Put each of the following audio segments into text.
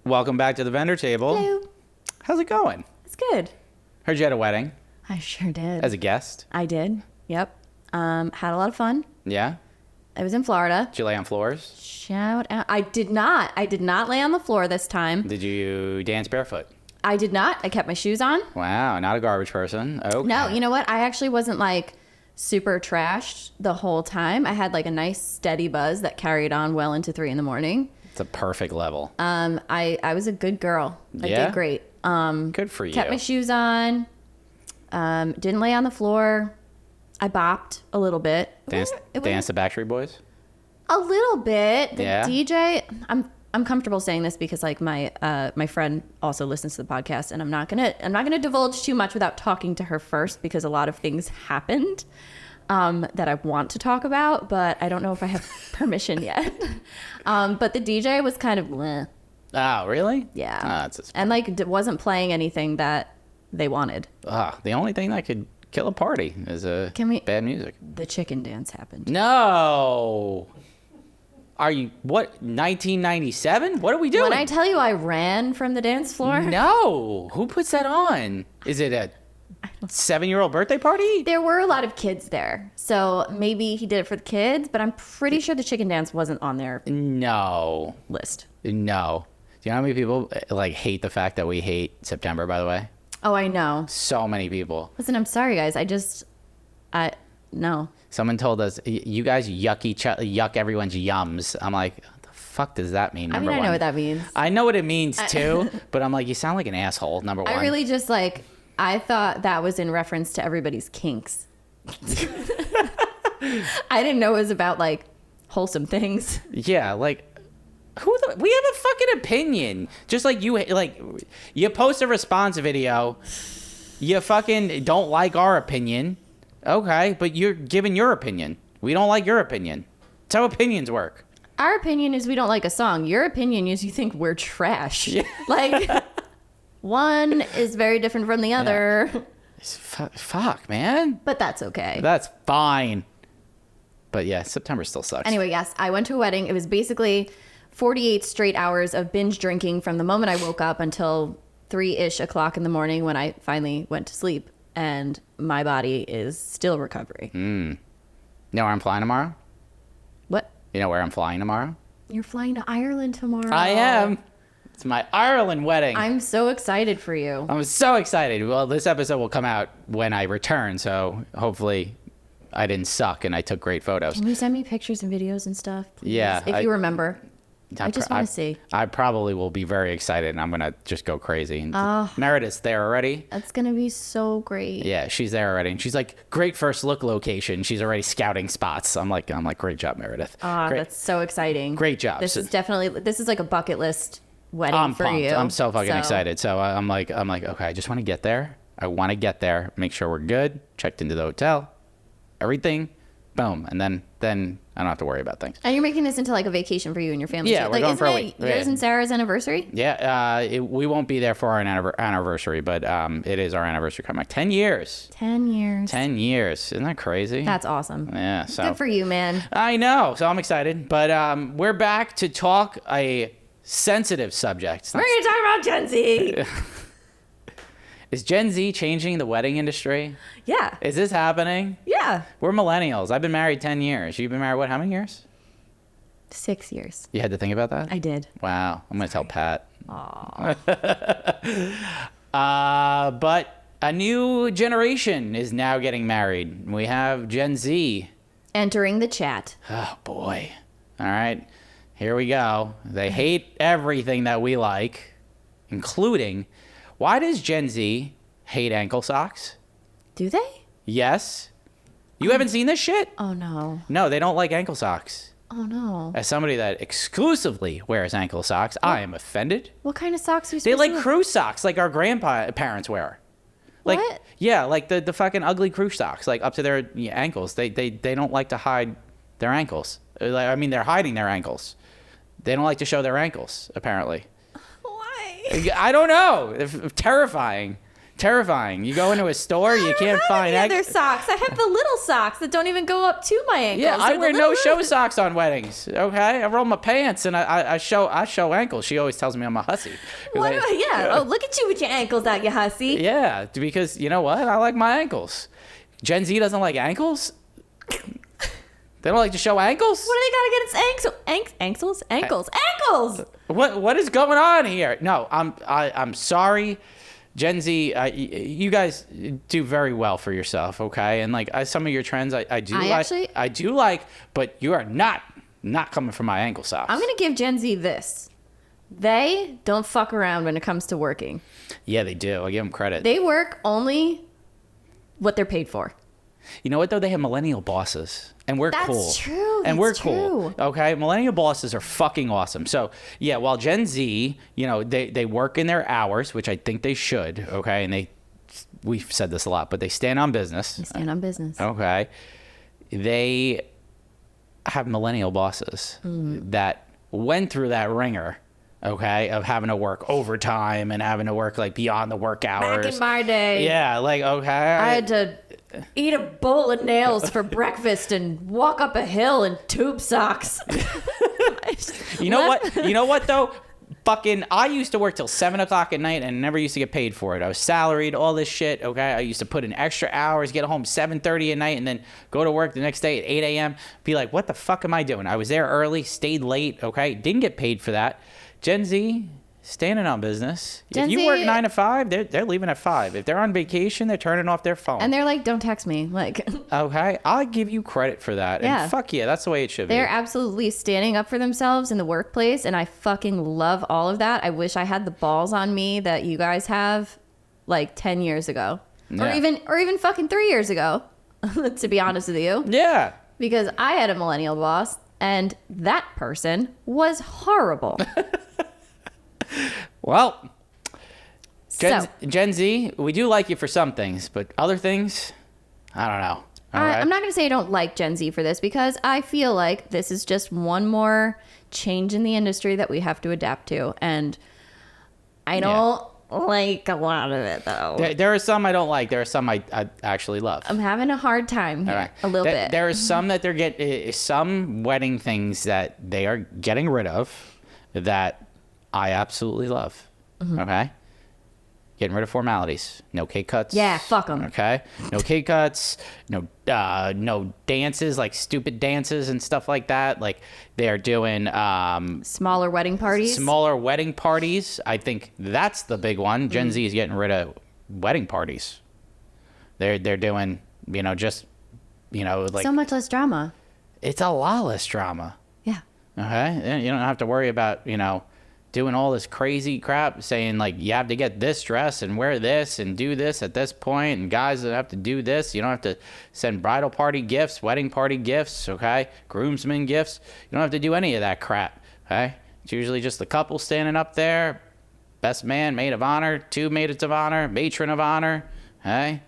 Welcome back to the vendor table. Hello. How's it going? It's good. Heard you had a wedding I sure did. as a guest. I did. Yep. Had a lot of fun. Yeah? I was in Florida. Did you lay on floors? Shout out. I did not. I did not lay on the floor this time. Did you dance barefoot? I did not. I kept my shoes on. Wow, not a garbage person. Okay. No, you know what? I actually wasn't like super trashed the whole time. I had like a nice steady buzz that carried on well into 3 a.m. It's a perfect level. I was a good girl. I Yeah? did great. Good for you. Kept my shoes on. Didn't lay on the floor. I bopped a little bit. Dance the Backstreet Boys? A little bit. The Yeah? DJ. I'm comfortable saying this because like my friend also listens to the podcast, and I'm not gonna divulge too much without talking to her first because a lot of things happened that I want to talk about, but I don't know if I have permission yet. But the DJ was kind of bleh. Oh, really? Yeah. That's And like wasn't playing anything that they wanted. the only thing that could kill a party is bad music. The chicken dance happened. No. Are you, what, 1997? What are we doing? When I tell you I ran from the dance floor, No. Who puts that on? Is it a 7-year-old birthday party? there were a lot of kids there. So maybe he did it for the kids, but I'm pretty sure the chicken dance wasn't on their No. list. No. Do you know how many people like hate the fact that we hate September, by the way? Oh, I know. So many people. Listen, I'm sorry, guys. No. Someone told us, you guys yuck everyone's yums. I'm like, what the fuck does that mean? I mean, I know what that means. I know what it means too, but I'm like, you sound like an asshole, number one. I really just like, I thought that was in reference to everybody's kinks. I didn't know it was about like wholesome things. Yeah, like, we have a fucking opinion. Just like you post a response video, you fucking don't like our opinion. Okay, but you're giving your opinion. We don't like your opinion. That's how opinions work. Our opinion is we don't like a song. Your opinion is you think we're trash. Yeah. Like, one is very different from the other. Fuck, man. But that's okay. That's fine. But yeah, September still sucks. Anyway, yes, I went to a wedding. It was basically 48 straight hours of binge drinking from the moment I woke up until 3-ish o'clock in the morning when I finally went to sleep. And my body is still recovering. You know where I'm flying tomorrow? What? You know where I'm flying tomorrow? You're flying to Ireland tomorrow. I am. It's my Ireland wedding. I'm so excited for you. I'm so excited. Well, this episode will come out when I return, so hopefully I didn't suck and I took great photos. Can you send me pictures and videos and stuff, please? Yeah, If you remember. I just want to see. I probably will be very excited, and I'm going to just go crazy. Oh. Meredith's there already. That's going to be so great. Yeah, she's there already. And she's like, great first look location. She's already scouting spots. I'm like, great job, Meredith. Great. That's so exciting. Great job. This is like a bucket list wedding I'm for pumped. you. I'm so fucking excited. So I'm like, okay, I just want to get there. I want to get there, make sure we're good, checked into the hotel, everything, boom. And then I don't have to worry about things. And you're making this into like a vacation for you and your family. Yeah, too. we're going for a week. Yours and Sarah's anniversary? Yeah, we won't be there for our anniversary, but it is our anniversary coming up. 10 years. 10 years. 10 years. Isn't that crazy? That's awesome. Yeah. So Good for you, man. I know. So I'm excited. But we're back to talk a sensitive subject. We're going to talk about Gen Z. Is Gen Z changing the wedding industry? Yeah. Is this happening? Yeah. We're millennials. I've been married 10 years. You've been married, how many years? 6 years. You had to think about that? I did. Wow. I'm going to tell Pat. Aww. But a new generation is now getting married. We have Gen Z. Entering the chat. Oh, boy. All right. Here we go. They hate everything that we like, including, why does Gen Z hate ankle socks? Do they? Yes. You haven't seen this shit? Oh, no. No, they don't like ankle socks. Oh, no. As somebody that exclusively wears ankle socks, I am offended. What kind of socks are you They supposed like to wear? crew socks like our grandparents wear. Like, What? Yeah, like the fucking ugly crew socks, like up to their ankles. They don't like to hide their ankles. I mean, they're hiding their ankles. They don't like to show their ankles, apparently. Why? I don't know. They're terrifying. Terrifying. You go into a store, you can't find any other socks. I have the little socks that don't even go up to my ankles. Yeah, I They're wear the no little- show socks on weddings. Okay, I roll my pants and I show ankles. She always tells me I'm a hussy. Oh, look at you with your ankles out, you hussy. Yeah, because you know what? I like my ankles. Gen Z doesn't like ankles. They don't like to show ankles. What do they got against ankles? What is going on here? No, I'm sorry, Gen Z. You guys do very well for yourself, okay? And like some of your trends, I do like, but you are not coming from my ankle socks. I'm gonna give Gen Z this. They don't fuck around when it comes to working. Yeah, they do. I give them credit. They work only what they're paid for. You know what though? They have millennial bosses, and we're cool. That's true. And we're cool. Okay, millennial bosses are fucking awesome. So yeah, while Gen Z, you know, they work in their hours, which I think they should. Okay, and we've said this a lot, but they stand on business. They stand on business. Okay, they have millennial bosses that went through that ringer. Okay, of having to work overtime and having to work like beyond the work hours. Back in my day. Yeah, like okay. I had to eat a bowl of nails for breakfast and walk up a hill in tube socks. You know what? You know what though? Fucking, I used to work till 7 o'clock at night and never used to get paid for it. I was salaried, all this shit. Okay, I used to put in extra hours, get home 7:30 at night, and then go to work the next day at 8 a.m. Be like, what the fuck am I doing? I was there early, stayed late. Okay, didn't get paid for that. Gen Z, standing on business. If you work 9 to 5, they're leaving at 5. If they're on vacation, they're turning off their phone. And they're like, don't text me. Like, okay, I'll give you credit for that. Yeah. And fuck yeah, that's the way it should be. They're absolutely standing up for themselves in the workplace, and I fucking love all of that. I wish I had the balls on me that you guys have like 10 years ago. Yeah. Or even fucking 3 years ago, to be honest with you. Yeah. Because I had a millennial boss, and that person was horrible. Well, Gen Z, we do like you for some things, but other things, I don't know. I'm not going to say I don't like Gen Z for this, because I feel like this is just one more change in the industry that we have to adapt to. And I don't like a lot of it, though. There are some I don't like. There are some I actually love. I'm having a hard time here, a little bit. There are some that they're some wedding things that they are getting rid of that I absolutely love. Okay? Getting rid of formalities. No cake cuts. Yeah, fuck them. Okay? No cake cuts. No dances, like stupid dances and stuff like that. Like they're doing smaller wedding parties. Smaller wedding parties. I think that's the big one. Gen Z is getting rid of wedding parties. They're doing, just, like so much less drama. It's a lot less drama. Yeah. Okay? You don't have to worry about, doing all this crazy crap, saying like you have to get this dress and wear this and do this at this point, and guys that have to do this. You don't have to send bridal party gifts, wedding party gifts, okay, groomsmen gifts. You don't have to do any of that crap. Okay, it's usually just the couple standing up there, best man, maid of honor, 2 maids of honor, matron of honor, okay,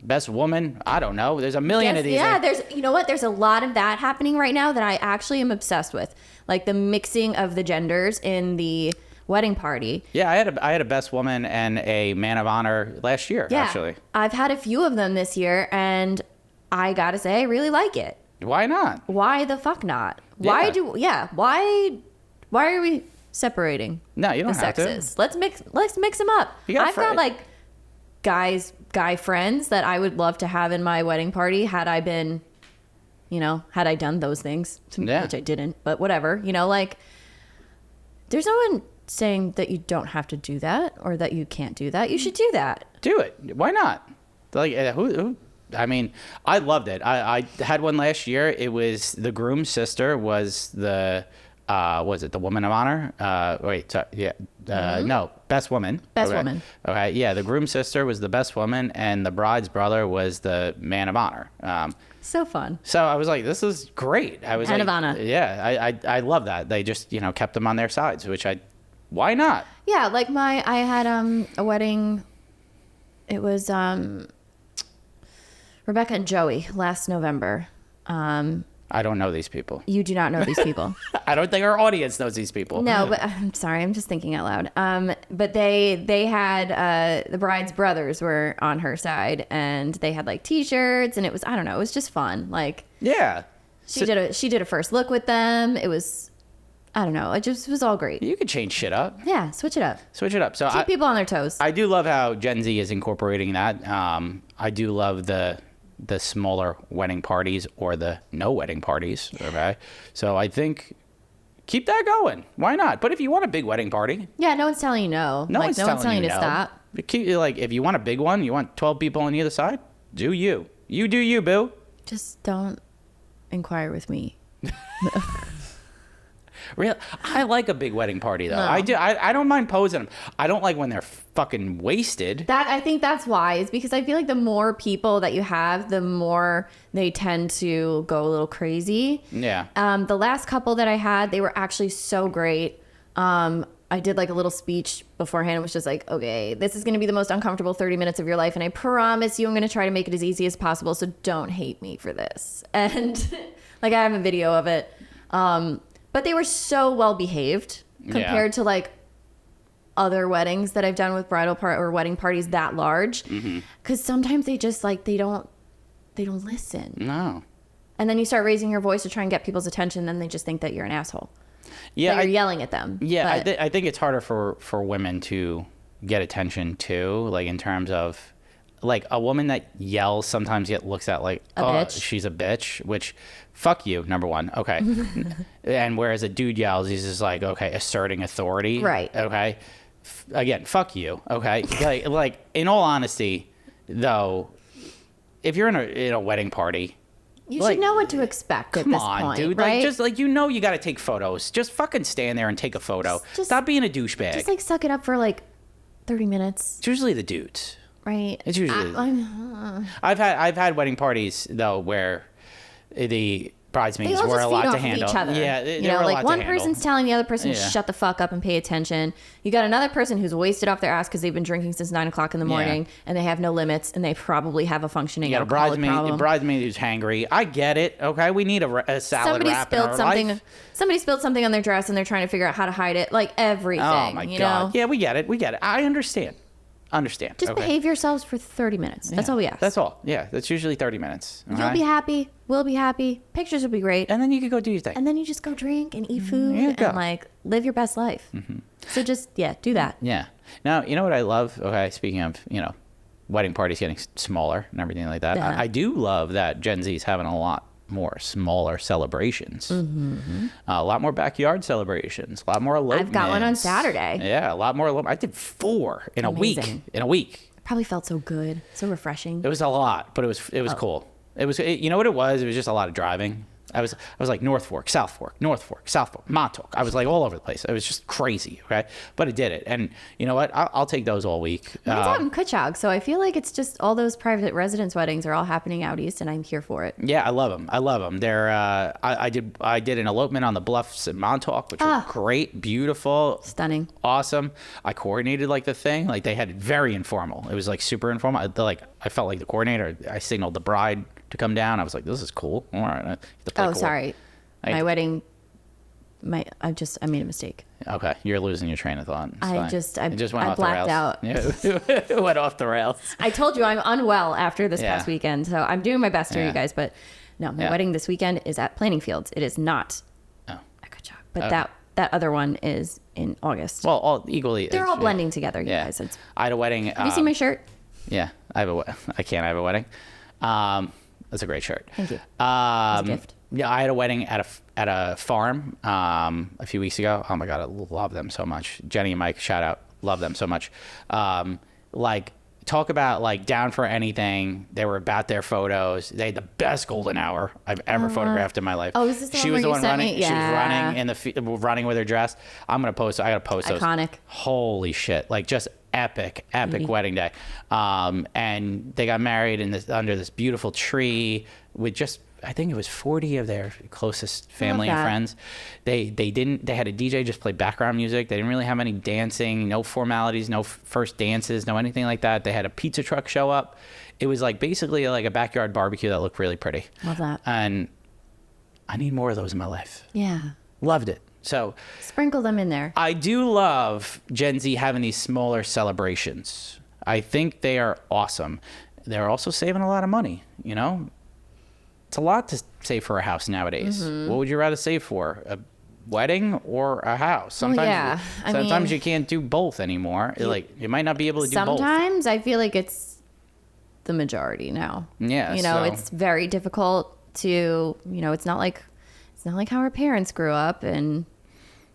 best woman. I don't know, there's a million of these. Yeah, there's a lot of that happening right now that I actually am obsessed with. Like the mixing of the genders in the wedding party. Yeah, I had a best woman and a man of honor last year, actually. I've had a few of them this year, and I gotta say, I really like it. Why not? Why the fuck not? Yeah. Why are we separating? No, you don't have sexes? to. Let's mix them up. I've got like guy friends that I would love to have in my wedding party had I been, had I done those things, which I didn't, but whatever, like there's no one saying that you don't have to do that or that you can't do that. You should do that. Do it. Why not? Like who I mean, I loved it. I had one last year. It was the groom's sister was the was it the woman of honor? No, best woman. Best woman. Okay, yeah, the groom's sister was the best woman, and the bride's brother was the man of honor. So fun. So I was like, this is great. I was Man like, of honor. Yeah, I love that. They just kept them on their sides, which why not? Yeah, like I had a wedding. It was Rebecca and Joey last November. I I don't know these people. You do not know these people. I don't think our audience knows these people. No, but I'm sorry. I'm just thinking out loud. But they had the bride's brothers were on her side, and they had like T-shirts, and it was, I don't know, it was just fun. Like, Yeah. she did a first look with them. It was, I don't know, it just was all great. You could change shit up. Yeah, switch it up. Switch it up. So Keep people on their toes. I do love how Gen Z is incorporating that. I do love the smaller wedding parties or the no wedding parties. Okay. So I think keep that going. Why not? But if you want a big wedding party, Yeah, no one's telling you no. no one's telling you to no. stop. Like if you want a big one, you want 12 people on either side, do you. You do you, boo. Just don't inquire with me. Real, I like a big wedding party though. No. I do. I don't mind posing them. I don't like when they're fucking wasted. I think that's why, is because I feel like the more people that you have, the more they tend to go a little crazy. Yeah. The last couple that I had, they were actually so great. I did like a little speech beforehand. It was just like, okay, this is going to be the most uncomfortable 30 minutes of your life. And I promise you, I'm going to try to make it as easy as possible. So don't hate me for this. And like, I have a video of it. But they were so well behaved compared to like other weddings that I've done with or wedding parties that large. Because sometimes they just like, they don't listen. No. And then you start raising your voice to try and get people's attention. Then they just think that you're an asshole. Yeah. That you're yelling at them. Yeah. But I think it's harder for women to get attention too. Like in terms of like a woman that yells sometimes looks at like, A bitch. she's a bitch, which fuck you, number one. Okay. And whereas a dude yells, he's just like, okay, asserting authority. Right. Okay. Again, fuck you. Okay. like in all honesty though, if you're in a wedding party, you like, should know what to expect at come this on, point, dude. right? Like, just like, you got to take photos. Just fucking stand there and take a photo. Just- Stop being a douchebag. Just like suck it up for like 30 minutes, It's usually the dudes. right? It's usually. I've had wedding parties though where the bridesmaids They all were just a feed lot off to of handle. each other. Yeah, you know, like one person's telling the other person to Yeah. shut the fuck up and pay attention. You got another person who's wasted off their ass because they've been drinking since 9 o'clock in the morning and they have no limits and they probably have a functioning You got a alcoholic problem. bridesmaid who's hangry. I get it. Okay, we need a salad Somebody wrap in spilled our something. life. Somebody spilled something on their dress and they're trying to figure out how to hide it. Like everything. Oh my you god. know? Yeah, we get it. I understand. Just okay. behave yourselves for 30 minutes. That's all we ask. That's all. Yeah, that's usually 30 minutes. You'll be happy. We'll be happy. Pictures will be great. And then you can go do your thing. And then you just go drink and eat food you and go. like live your best life. So just, do that. Yeah. Now, you know what I love? Okay, speaking of, wedding parties getting smaller and everything like that. Yeah. I do love that Gen Z is having a lot more smaller celebrations. A lot more backyard celebrations. A lot more elopements. I've got one on Saturday. Yeah, a lot more elopements. I did 4 in Amazing. a week. Probably felt so good. So refreshing. It was a lot, but it was cool. You know what it was? It was just a lot of driving. I was like North Fork, South Fork, North Fork, South Fork, Montauk. I was like all over the place. It was just crazy, okay? But it did it. And you know what? I'll take those all week. Mine's out in Kutchog, so I feel like it's just all those private residence weddings are all happening out east, and I'm here for it. Yeah, I love them. They're I did an elopement on the Bluffs in Montauk, which was great, beautiful, Stunning. awesome. I coordinated like the thing. Like they had it very informal. It was like super informal. I felt like the coordinator. I signaled the bride to come down. I was like, this is cool. All right. I get to play cool. Sorry. My wedding. I made a mistake. Okay, you're losing your train of thought. It's I fine. just It just went I off blacked the out. rails. Yeah, it went off the rails. I told you I'm unwell after this Yeah. past weekend, so I'm doing my best here, Yeah. you guys. But no, my Yeah. wedding this weekend is at Planning Fields. It is not Oh. at Kutchog, but that other one is in August. Well, all equally. They're all yeah. blending together, you Yeah. guys. I had a wedding. Have you seen my shirt? Yeah, I have a wedding. That's a great shirt. Thank you. It's a gift. Yeah, I had a wedding at a farm a few weeks ago. Oh my god, I love them so much. Jenny and Mike, shout out, love them so much. Like talk about like down for anything. They were about their photos. They had the best golden hour I've ever photographed in my life. Oh, is this the she one was where the you one sent me? running. She was Yeah. running running with her dress. I gotta post those. Iconic. Holy shit! Like just epic wedding day. And they got married under this beautiful tree with just, I think it was 40 of their closest family and friends. They had a DJ just play background music. They didn't really have any dancing, no formalities, no first dances, no anything like that. They had a pizza truck show up. It was like basically like a backyard barbecue that looked really pretty. Love that. And I need more of those in my life. Yeah. Loved it. So Sprinkle them in there. I do love Gen Z having these smaller celebrations. I think they are awesome. They're also saving a lot of money, you know? It's a lot to save for a house nowadays. What would you rather save for? A wedding or a house? Sometimes, sometimes you can't do both anymore. You might not be able to do both. Sometimes I feel like it's the majority now. Yeah. It's very difficult to, it's not like how our parents grew up and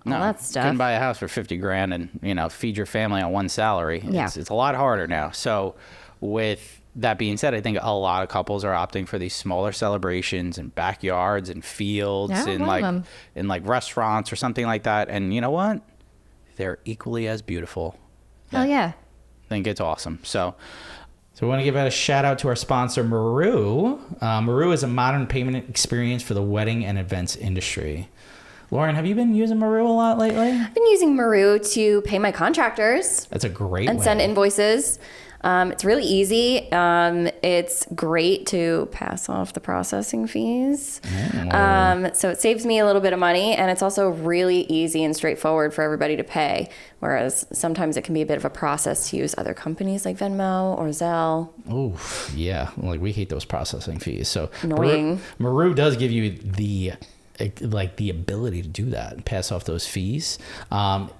all that stuff. You couldn't buy a house for $50,000 and, feed your family on one salary. Yeah. It's a lot harder now. So with that being said, I think a lot of couples are opting for these smaller celebrations in backyards and fields and in restaurants or something like that. And you know what? They're equally as beautiful. Hell yeah. I think it's awesome. So we want to give a shout out to our sponsor, Maru. Maru is a modern payment experience for the wedding and events industry. Lauren, have you been using Maru a lot lately? I've been using Maru to pay my contractors. That's a great and way. Send invoices. It's really easy. It's great to pass off the processing fees. So it saves me a little bit of money, and it's also really easy and straightforward for everybody to pay. Whereas sometimes it can be a bit of a process to use other companies like Venmo or Zelle. Oh, yeah. We hate those processing fees. So annoying. Maru does give you the ability to do that and pass off those fees.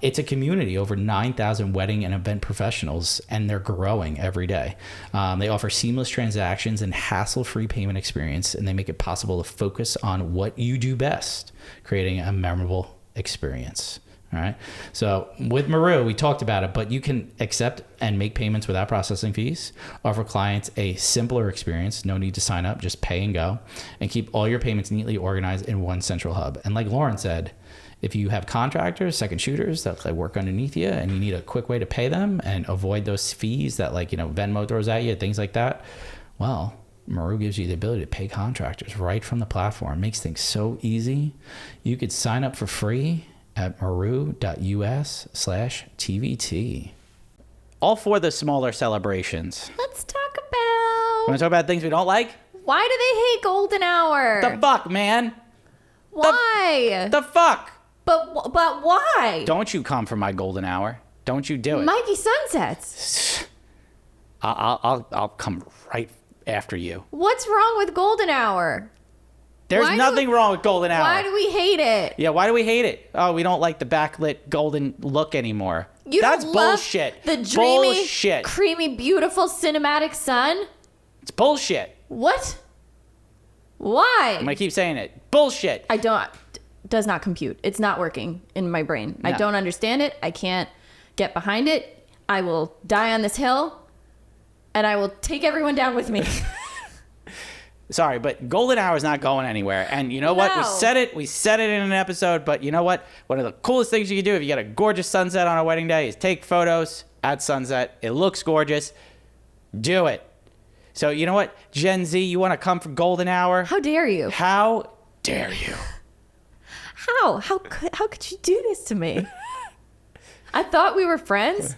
It's a community, over 9,000 wedding and event professionals, and they're growing every day. They offer seamless transactions and hassle-free payment experience, and they make it possible to focus on what you do best, creating a memorable experience. All right. So with Maru, we talked about it, but you can accept and make payments without processing fees, offer clients a simpler experience, no need to sign up, just pay and go, and keep all your payments neatly organized in one central hub. And like Lauren said, if you have contractors, second shooters that work underneath you and you need a quick way to pay them and avoid those fees that Venmo throws at you, things like that, well, Maru gives you the ability to pay contractors right from the platform. Makes things so easy. You could sign up for free at maru.us/TVT. All for the smaller celebrations. Let's talk about... Want to talk about things we don't like? Why do they hate golden hour? The fuck, man. Why? The fuck. But why? Don't you come for my golden hour. Don't you do it. Mikey Sunsets. I'll come right after you. What's wrong with golden hour? There's nothing wrong with golden hour. Why do we hate it? Yeah, why do we hate it? Oh, we don't like the backlit golden look anymore. That's bullshit. The dreamy, bullshit. Creamy, beautiful cinematic sun? It's bullshit. What? Why? I'm going to keep saying it. Bullshit. Does not compute. It's not working in my brain. No. I don't understand it. I can't get behind it. I will die on this hill, and I will take everyone down with me. Sorry, but golden hour is not going anywhere. And you know what? We said it in an episode, but you know what? One of the coolest things you can do if you got a gorgeous sunset on a wedding day is take photos at sunset. It looks gorgeous. Do it. So you know what? Gen Z, you want to come for golden hour? How dare you? How dare you? How could you do this to me? I thought we were friends.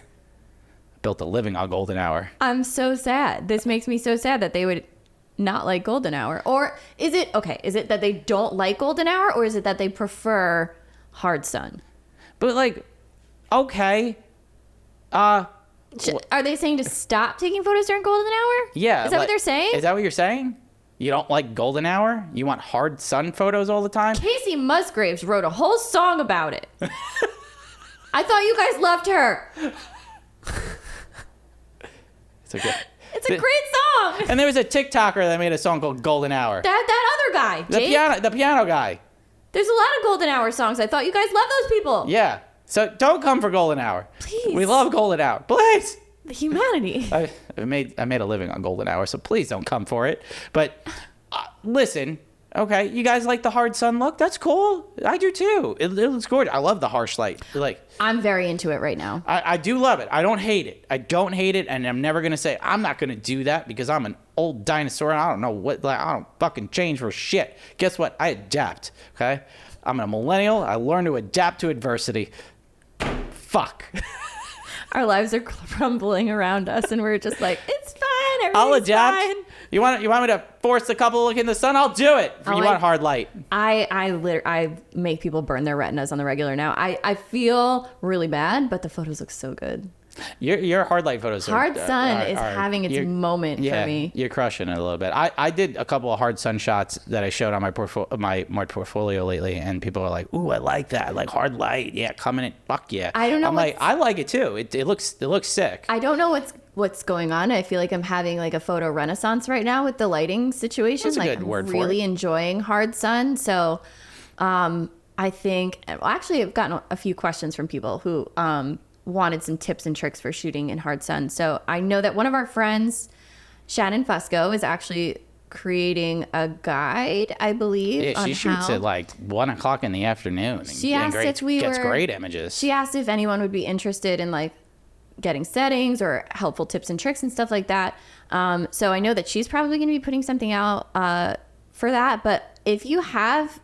Built a living on golden hour. I'm so sad. This makes me so sad that they would not like golden hour. Or is it that they don't like golden hour, or is it that they prefer hard sun? But okay. Are they saying to stop taking photos during golden hour? Yeah. Is that what they're saying? Is that what you're saying? You don't like golden hour? You want hard sun photos all the time? Casey Musgraves wrote a whole song about it. I thought you guys loved her. It's a great song. And there was a TikToker that made a song called Golden Hour. That other guy, Jake. The piano guy. There's a lot of golden hour songs. I thought you guys loved those people. Yeah. So don't come for golden hour. Please. We love golden hour. Please. The humanity. I made a living on golden hour, so please don't come for it. But listen, okay, you guys like the hard sun look? That's cool. I do too. It looks gorgeous. I love the harsh light. I'm very into it right now. I do love it. I don't hate it. And I'm never gonna say I'm not gonna do that because I'm an old dinosaur and I don't know what. I don't fucking change for shit. Guess what? I adapt. Okay, I'm a millennial. I learn to adapt to adversity. Fuck. Our lives are crumbling around us, and we're just like, it's fine. I'll Everything's adapt. fine. You want me to force the couple to look in the sun? I'll do it. You want hard light. I make people burn their retinas on the regular now. I feel really bad, but the photos look so good. Your hard light photos hard sun is having its moment for me. You're crushing it a little bit. I did a couple of hard sun shots that I showed on my portfolio lately, and people are like, "Ooh, I like that. I like hard light. Yeah, coming in. Fuck yeah." I don't know. I'm like, I like it too. It looks sick. I don't know what's going on. I feel like I'm having like a photo renaissance right now with the lighting situation. That's a like good word for really it. enjoying hard sun. So I think actually I've gotten a few questions from people who wanted some tips and tricks for shooting in hard sun. So I know that one of our friends, Shannon Fusco, is actually creating a guide, I believe. Yeah, she shoots at like 1 o'clock in the afternoon. She asked if we gets were, great images. She asked if anyone would be interested in like getting settings or helpful tips and tricks and stuff like that. So I know that she's probably going to be putting something out for that. But if you have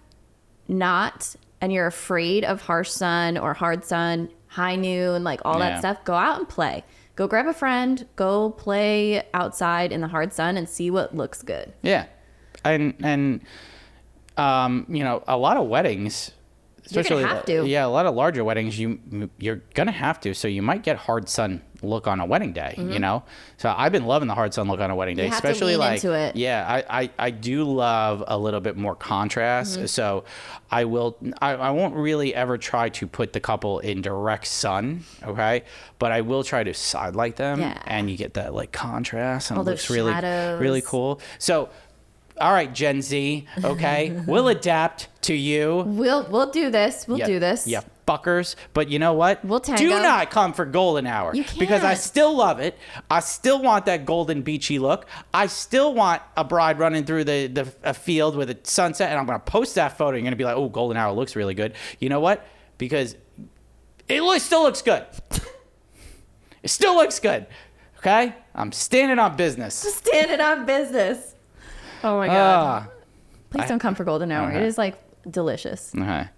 not, and you're afraid of harsh sun or hard sun, high noon, like all that stuff, go out and play. Go grab a friend, go play outside in the hard sun and see what looks good. Yeah. And you know, a lot of weddings, especially have to. a lot of larger weddings, you're gonna have to. So you might get hard sun look on a wedding day, you know. So I've been loving the hard sun look on a wedding day, You have especially to lean like into it. yeah, I do love a little bit more contrast. So I won't really ever try to put the couple in direct sun, okay? But I will try to side light them, and you get that like contrast, and All it those looks really shadows. really cool. So. All right, Gen Z, okay? We'll adapt to you. We'll do this. We'll do this. Yeah, fuckers. But you know what? We'll tango. Do not come for golden hour. You can't. Because I still love it. I still want that golden beachy look. I still want a bride running through a field with a sunset, and I'm going to post that photo. You're going to be like, oh, golden hour looks really good. You know what? Because it still looks good. It still looks good. Okay? I'm standing on business. Standing on business. Oh my God. Please don't come for golden hour. It is like delicious. Okay.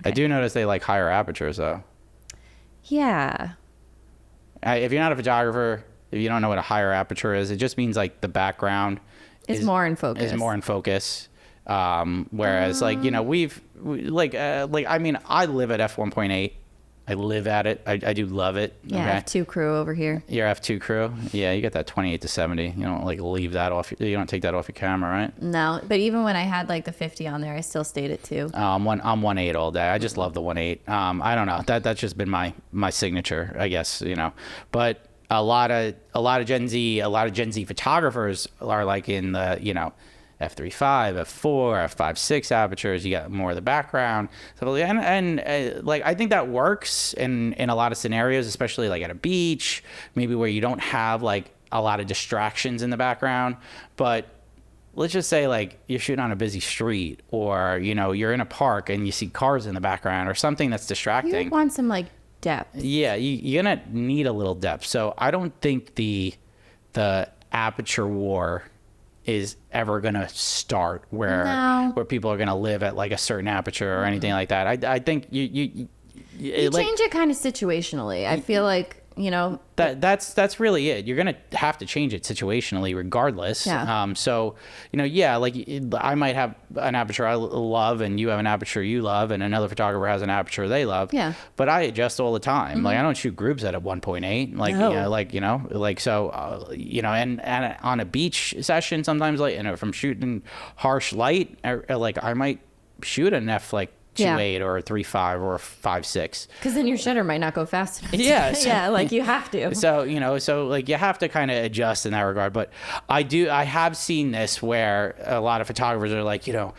I do notice they like higher apertures though. Yeah. If you're not a photographer, if you don't know what a higher aperture is, it just means like the background is more in focus. Whereas like, you know, I mean, I live at f1.8. I live at it. I do love it. Yeah, okay? F2 crew over here. Your F2 crew. Yeah, you get that 28 to 70. You don't like leave that off. You don't take that off your camera, right? No, but even when I had like the 50 on there, I still stayed at 2. I'm 1.8 all day. I just love the 1.8. I don't know. That's just been my signature, I guess, you know. But a lot of Gen Z photographers are like in the, you know, f3.5, f4, f5.6 apertures. You got more of the background. So, and like I think that works in a lot of scenarios, especially like at a beach, maybe where you don't have like a lot of distractions in the background. But let's just say like you're shooting on a busy street, or you know you're in a park and you see cars in the background or something that's distracting. You want some like depth. Yeah, you're gonna need a little depth. So I don't think the aperture war is ever gonna start where people are gonna live at like a certain aperture or anything like that. I think you change it kind of situationally. I feel like, you know, that's really it. You're gonna have to change it situationally regardless. Yeah. So you know, yeah, like I might have an aperture I love, and you have an aperture you love, and another photographer has an aperture they love. Yeah. But I adjust all the time. Like I don't shoot groups at a 1.8. Like No. so you know, and on a beach session sometimes, like, you know, if I'm shooting harsh light, like I might shoot an f like 2.8 or a 3.5 or a 5.6. because then your shutter might not go fast enough. Yeah, Yeah, like you have to. So, you know, like you have to kind of adjust in that regard. But I have seen this where a lot of photographers are like, you know,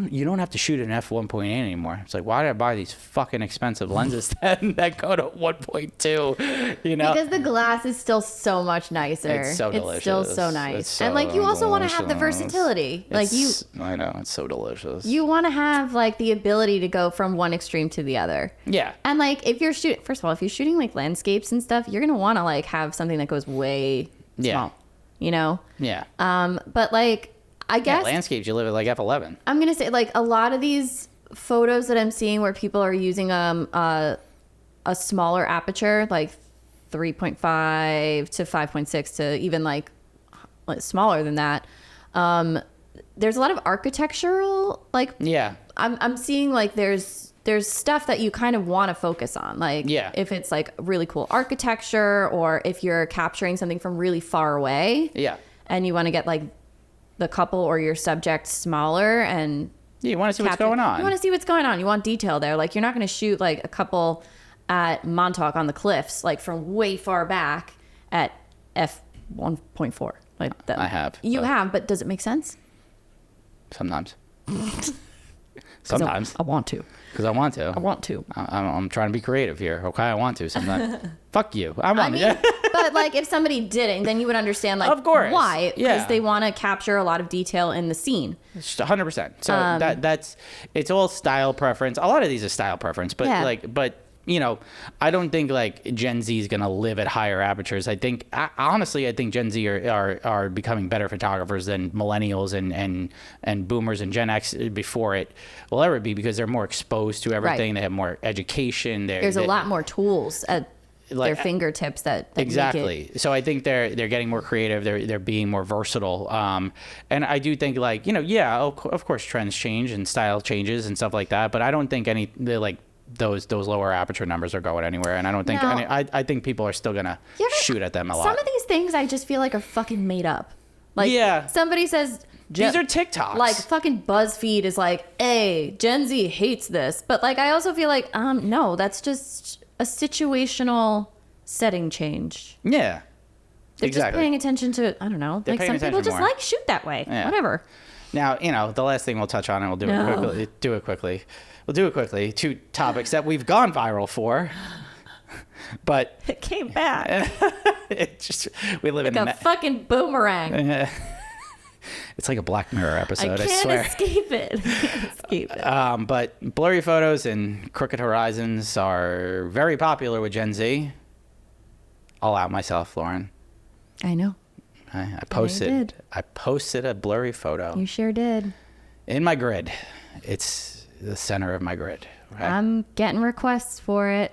you don't have to shoot an f1.8 anymore. It's like, why did I buy these fucking expensive lenses that go to 1.2, you know? Because the glass is still so much nicer. It's so delicious. It's still so nice. It's so and like you also want to have the delicious. versatility. I know, it's so delicious. You want to have like the ability to go from one extreme to the other. Yeah. And like if you're shooting, first of all, if you're shooting like landscapes and stuff, you're gonna want to like have something that goes way small, you know. Yeah. But like I guess landscapes, you live at like f11. I'm gonna say like a lot of these photos that I'm seeing where people are using a smaller aperture, like 3.5 to 5.6 to even like smaller than that. There's a lot of architectural, like, Yeah. I'm seeing like there's stuff that you kind of want to focus on, like if it's like really cool architecture, or if you're capturing something from really far away, and you want to get like the couple or your subject smaller, and you want to see what's going on. You want to see what's going on. You want detail there. Like, you're not going to shoot like a couple at Montauk on the cliffs, like from way far back at f1.4. Like that. I have. You have, but does it make sense? Sometimes. Sometimes. I want to. Because I want to. I want to. I'm trying to be creative here. Okay, I want to sometimes. Fuck you. I want to. But like, if somebody didn't, then you would understand, like, of course. Why? Because they want to capture a lot of detail in the scene. 100%. So that's it's all style preference. A lot of these are style preference, but you know, I don't think like Gen Z is gonna live at higher apertures. Honestly, I think Gen Z are becoming better photographers than millennials and boomers and Gen X before it will ever be, because they're more exposed to everything. Right. They have more education. There's a lot more tools at their fingertips that exactly. Make it... So I think they're getting more creative. They're being more versatile. And I do think, like, you know, of course trends change and style changes and stuff like that. But I don't think those lower aperture numbers are going anywhere, and I don't think I think people are still gonna shoot at them a lot. Some of these things I just feel like are fucking made up. Like, somebody says these are TikToks. Like, fucking BuzzFeed is like, hey, Gen Z hates this, but like, I also feel like no, that's just a situational setting change. Yeah, they're just paying attention to, I don't know, like, some people just like shoot that way. Whatever. Now, you know, the last thing we'll touch on, and we'll do it quickly. We'll do it quickly. 2 topics that we've gone viral for, but it came back. We live like in a fucking boomerang. It's like a Black Mirror episode. I I swear. can't escape it. But blurry photos and crooked horizons are very popular with Gen Z. I'll out myself, Lauren. I know. I posted a blurry photo. You sure did. In my grid. It's the center of my grid. Okay? I'm getting requests for it.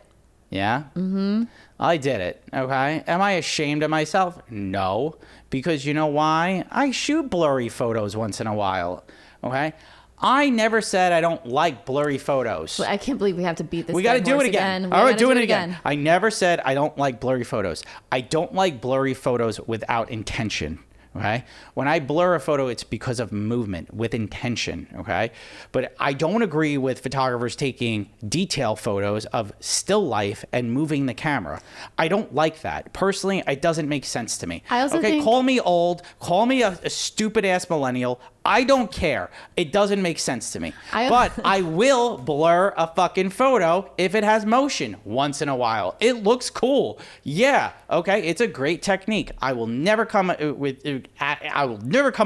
Yeah? Mm-hmm. I did it. Okay? Am I ashamed of myself? No. Because you know why? I shoot blurry photos once in a while. Okay? I never said I don't like blurry photos. I can't believe we have to beat this. We got to do it again. All right, doing it again. I never said I don't like blurry photos. I don't like blurry photos without intention. Okay. When I blur a photo, it's because of movement with intention. Okay. But I don't agree with photographers taking detail photos of still life and moving the camera. I don't like that. Personally, it doesn't make sense to me. I also think... call me old, call me a stupid ass millennial. I don't care. It doesn't make sense to me. But I will blur a fucking photo if it has motion once in a while. It looks cool. Yeah. Okay. It's a great technique. I will never come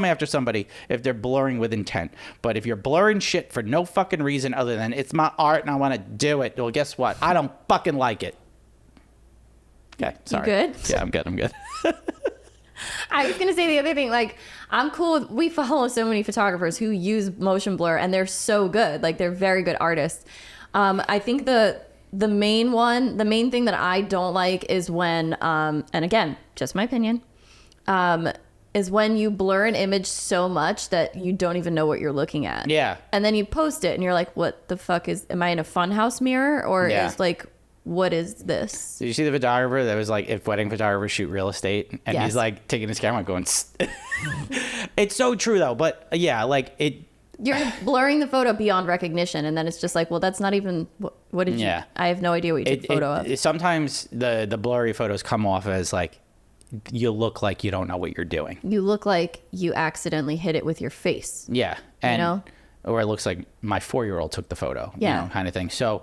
after somebody if they're blurring with intent. But if you're blurring shit for no fucking reason other than it's my art and I want to do it, well, guess what? I don't fucking like it. Okay. Sorry. You good? Yeah, I'm good. I was going to say the other thing, like, I'm cool with, we follow so many photographers who use motion blur, and they're so good. Like, they're very good artists. I think the main thing that I don't like is when, and again, just my opinion, is when you blur an image so much that you don't even know what you're looking at. Yeah. And then you post it and you're like, what the fuck am I in a funhouse mirror? Or is like, what is this? Did you see the photographer that was like, if wedding photographers shoot real estate? And he's like taking his camera going, it's so true though. But yeah, like you're blurring the photo beyond recognition. And then it's just like, well, that's not even, what did you, I have no idea what you took a photo of. Sometimes the blurry photos come off as like, you look like you don't know what you're doing. You look like you accidentally hit it with your face. Yeah. And, you know? Or it looks like my 4-year-old took the photo, you know, kind of thing. So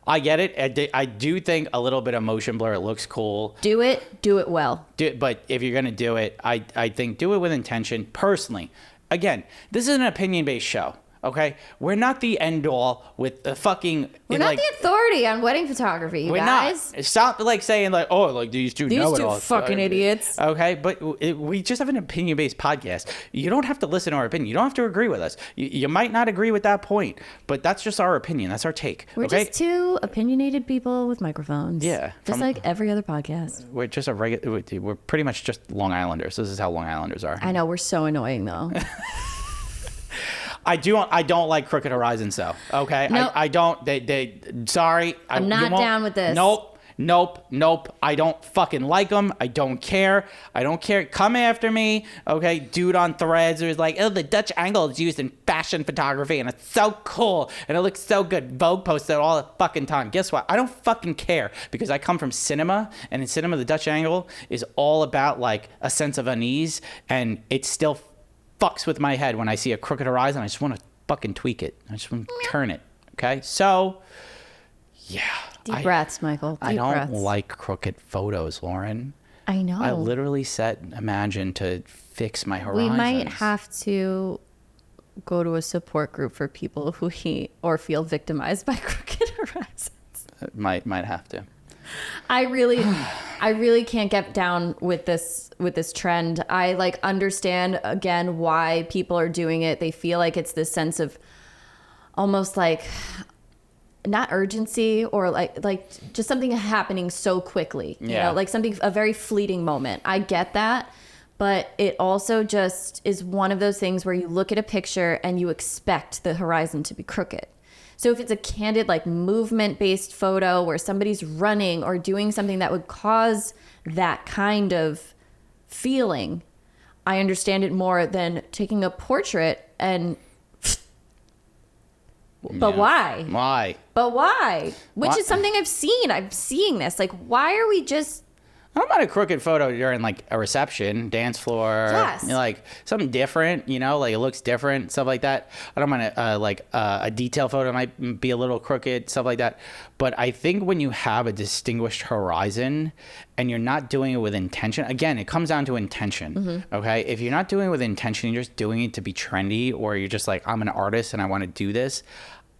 I get it. I do think a little bit of motion blur, it looks cool. Do it well. But if you're going to do it, I think do it with intention. Personally, again, this is an opinion-based show. Okay, we're not the end all with the fucking. We're not the authority on wedding photography, you guys. Not. Stop like saying like, oh, like these two know it all. These two fucking idiots. Okay, but we just have an opinion-based podcast. You don't have to listen to our opinion. You don't have to agree with us. You might not agree with that point, but that's just our opinion. That's our take. We're just two opinionated people with microphones. Yeah, just like every other podcast. We're just we're pretty much just Long Islanders. This is how Long Islanders are. I know, we're so annoying though. I don't like Crooked Horizons though. Okay, nope. I don't. Sorry. I'm not down with this. Nope. I don't fucking like them. I don't care. Come after me. Okay, dude on Threads who's like, oh, the Dutch angle is used in fashion photography and it's so cool and it looks so good. Vogue posts it all the fucking time. Guess what? I don't fucking care because I come from cinema, and in cinema the Dutch angle is all about like a sense of unease, and it still fucks with my head when I see a crooked horizon. I just want to fucking tweak it. I just want to turn it. Okay, so yeah. Deep breaths, Michael. I don't like crooked photos, Lauren. I know. I literally set Imagen to fix my horizons. We might have to go to a support group for people who hate or feel victimized by crooked horizons. Might have to. I really can't get down with this trend. I like understand again why people are doing it. They feel like it's this sense of almost like not urgency or like just something happening so quickly, you know, like a very fleeting moment. I get that, but it also just is one of those things where you look at a picture and you expect the horizon to be crooked. So if it's a candid, like movement-based photo where somebody's running or doing something that would cause that kind of feeling, I understand it more than taking a portrait and... But why? Why? But why? Which is something I've seen. I'm seeing this. Like, why are we just... I don't mind a crooked photo during like a reception, dance floor, yes. You know, like something different, you know, like it looks different, stuff like that. I don't mind a detail photo might be a little crooked, stuff like that. But I think when you have a distinguished horizon and you're not doing it with intention, again, it comes down to intention. Mm-hmm. Okay, if you're not doing it with intention, you're just doing it to be trendy, or you're just like, I'm an artist and I want to do this.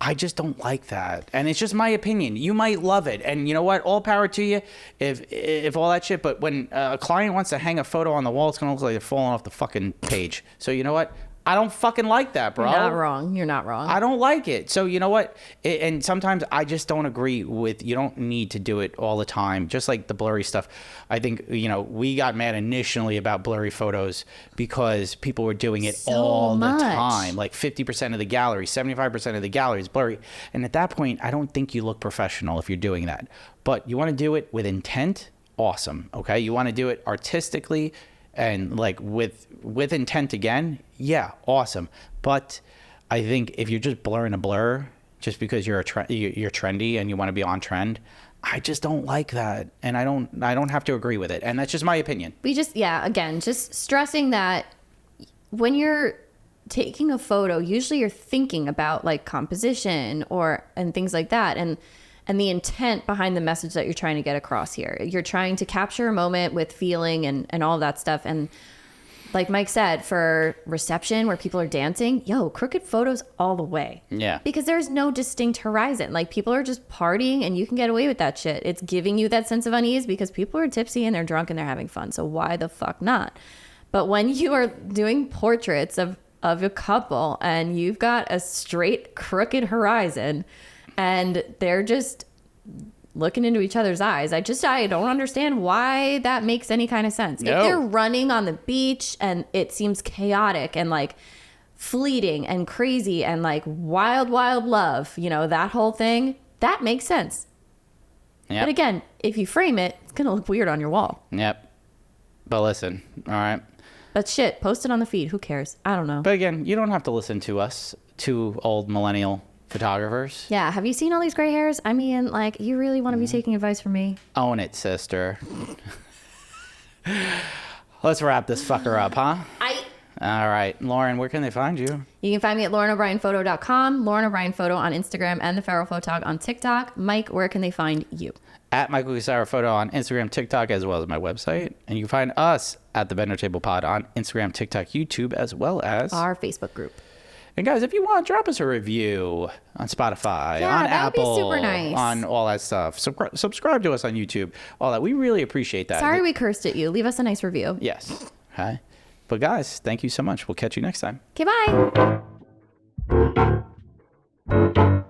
I just don't like that. And it's just my opinion. You might love it. And you know what? All power to you if all that shit. But when a client wants to hang a photo on the wall, it's going to look like they're falling off the fucking page. So you know what? I don't fucking like that, bro. You're not wrong. You're not wrong. I don't like it. So you know what? And sometimes I just don't agree with, you don't need to do it all the time. Just like the blurry stuff. I think, you know, we got mad initially about blurry photos because people were doing it all the time. Like 50% of the gallery, 75% of the gallery is blurry. And at that point, I don't think you look professional if you're doing that. But you want to do it with intent? Awesome. Okay? You want to do it artistically and like with intent again, yeah, awesome. But I think if you're just blurring a blur just because you're you're trendy and you want to be on trend, I just don't like that, and I don't have to agree with it, and that's just my opinion. We just again, just stressing that when you're taking a photo, usually you're thinking about like composition and things like that, and the intent behind the message that you're trying to get across here. You're trying to capture a moment with feeling and all that stuff. And like Mike said, for reception where people are dancing, crooked photos all the way. Yeah. Because there's no distinct horizon. Like people are just partying and you can get away with that shit. It's giving you that sense of unease because people are tipsy and they're drunk and they're having fun. So why the fuck not? But when you are doing portraits of a couple and you've got a straight crooked horizon, and they're just looking into each other's eyes, I don't understand why that makes any kind of sense. No. If they're running on the beach and it seems chaotic and like fleeting and crazy and like wild love, you know, that whole thing, that makes sense. Yep. But again, if you frame it, it's going to look weird on your wall. Yep. But listen, all right. But shit, post it on the feed. Who cares? I don't know. But again, you don't have to listen to us, two old millennial photographers. Yeah, have you seen all these gray hairs? I mean, like, you really want to be taking advice from me? Own it, sister. Let's wrap this fucker up, huh? All right, Lauren, where can they find you? You can find me at LaurenO'BrienPhoto.com, Lauren O'Brien Photo on Instagram, and the Feral Photog on TikTok. Mike, where can they find you? At Michael Cusaro Photo on Instagram, TikTok, as well as my website. And you can find us at the Vendor Table Pod on Instagram, TikTok, YouTube, as well as our Facebook group. And guys, if you want, drop us a review on Spotify, Yeah, on that would be Apple, super nice. on all that stuff. Subscribe to us on YouTube, all that. We really appreciate that. Sorry we cursed at you. Leave us a nice review. Yes. Okay. But guys, thank you so much. We'll catch you next time. Okay, bye.